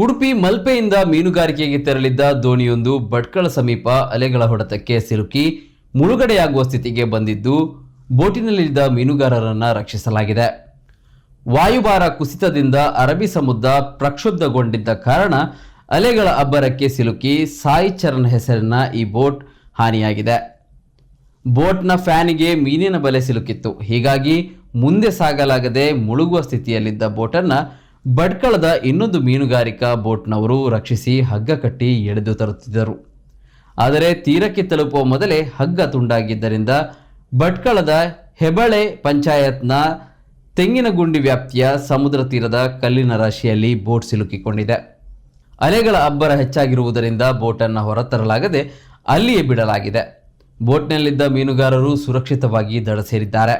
ಉಡುಪಿ ಮಲ್ಪೆಯಿಂದ ಮೀನುಗಾರಿಕೆಗೆ ತೆರಳಿದ್ದ ದೋಣಿಯೊಂದು ಭಟ್ಕಳ ಸಮೀಪ ಅಲೆಗಳ ಹೊಡೆತಕ್ಕೆ ಸಿಲುಕಿ ಮುಳುಗಡೆಯಾಗುವ ಸ್ಥಿತಿಗೆ ಬಂದಿದ್ದು ಬೋಟಿನಲ್ಲಿದ್ದ ಮೀನುಗಾರರನ್ನು ರಕ್ಷಿಸಲಾಗಿದೆ. ವಾಯುಭಾರ ಕುಸಿತದಿಂದ ಅರಬ್ಬಿ ಸಮುದ್ರ ಪ್ರಕ್ಷುಬ್ಧಗೊಂಡಿದ್ದ ಕಾರಣ ಅಲೆಗಳ ಅಬ್ಬರಕ್ಕೆ ಸಿಲುಕಿ ಸಾಯಿ ಚರಣ್ ಹೆಸರಿನ ಈ ಬೋಟ್ ಹಾನಿಯಾಗಿದೆ. ಬೋಟ್ನ ಫ್ಯಾನಿಗೆ ಮೀನಿನ ಬಲೆ ಸಿಲುಕಿತ್ತು. ಹೀಗಾಗಿ ಮುಂದೆ ಸಾಗಲಾಗದೆ ಮುಳುಗುವ ಸ್ಥಿತಿಯಲ್ಲಿದ್ದ ಬೋಟನ್ನು ಭಟ್ಕಳದ ಇನ್ನೊಂದು ಮೀನುಗಾರಿಕಾ ಬೋಟ್ನವರು ರಕ್ಷಿಸಿ ಹಗ್ಗ ಕಟ್ಟಿ ಎಳೆದು ತರುತ್ತಿದ್ದರು. ಆದರೆ ತೀರಕ್ಕೆ ತಲುಪುವ ಮೊದಲೇ ಹಗ್ಗ ತುಂಡಾಗಿದ್ದರಿಂದ ಭಟ್ಕಳದ ಹೆಬಳೆ ಪಂಚಾಯತ್ನ ತೆಂಗಿನಗುಂಡಿ ವ್ಯಾಪ್ತಿಯ ಸಮುದ್ರ ತೀರದ ಕಲ್ಲಿನ ರಾಶಿಯಲ್ಲಿ ಬೋಟ್ ಸಿಲುಕಿಕೊಂಡಿದೆ. ಅಲೆಗಳ ಅಬ್ಬರ ಹೆಚ್ಚಾಗಿರುವುದರಿಂದ ಬೋಟನ್ನು ಹೊರತರಲಾಗದೆ ಅಲ್ಲಿಯೇ ಬಿಡಲಾಗಿದೆ. ಬೋಟ್ನಲ್ಲಿದ್ದ ಮೀನುಗಾರರು ಸುರಕ್ಷಿತವಾಗಿ ದಡ ಸೇರಿದ್ದಾರೆ.